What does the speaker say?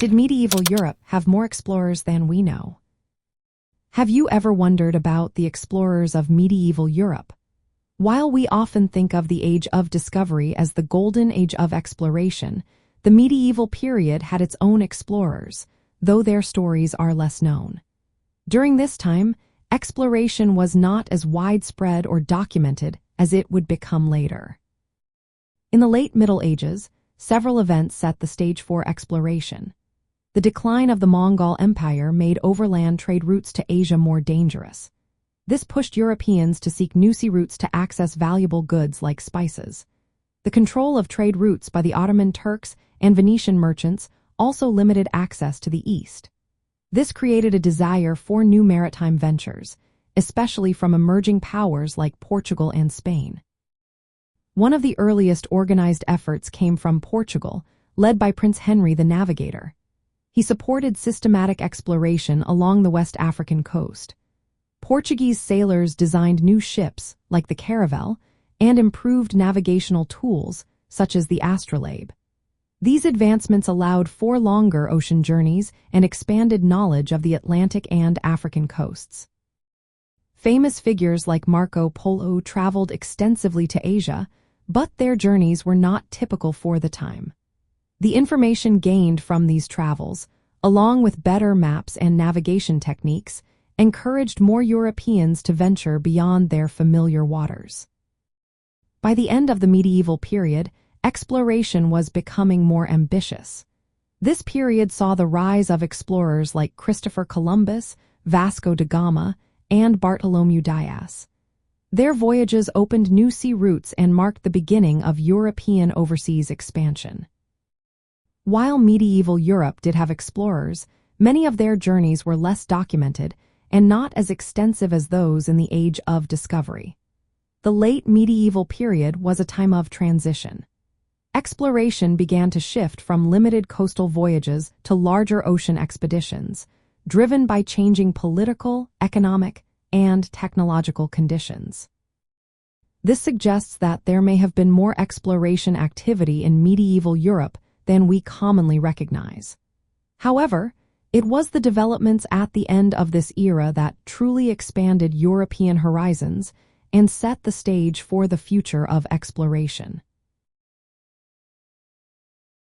Did medieval Europe have more explorers than we know? Have you ever wondered about the explorers of medieval Europe? While we often think of the Age of Discovery as the golden age of exploration, the medieval period had its own explorers, though their stories are less known. During this time, exploration was not as widespread or documented as it would become later. In the late Middle Ages, several events set the stage for exploration. The decline of the Mongol Empire made overland trade routes to Asia more dangerous. This pushed Europeans to seek new sea routes to access valuable goods like spices. The control of trade routes by the Ottoman Turks and Venetian merchants also limited access to the East. This created a desire for new maritime ventures, especially from emerging powers like Portugal and Spain. One of the earliest organized efforts came from Portugal, led by Prince Henry the Navigator. He supported systematic exploration along the West African coast. Portuguese sailors designed new ships, like the caravel, and improved navigational tools, such as the astrolabe. These advancements allowed for longer ocean journeys and expanded knowledge of the Atlantic and African coasts. Famous figures like Marco Polo traveled extensively to Asia, but their journeys were not typical for the time. The information gained from these travels, along with better maps and navigation techniques, encouraged more Europeans to venture beyond their familiar waters. By the end of the medieval period, exploration was becoming more ambitious. This period saw the rise of explorers like Christopher Columbus, Vasco da Gama, and Bartholomew Dias. Their voyages opened new sea routes and marked the beginning of European overseas expansion. While medieval Europe did have explorers, many of their journeys were less documented and not as extensive as those in the Age of Discovery. The late medieval period was a time of transition. Exploration began to shift from limited coastal voyages to larger ocean expeditions, driven by changing political, economic, and technological conditions. This suggests that there may have been more exploration activity in medieval Europe than we commonly recognize. However, it was the developments at the end of this era that truly expanded European horizons and set the stage for the future of exploration.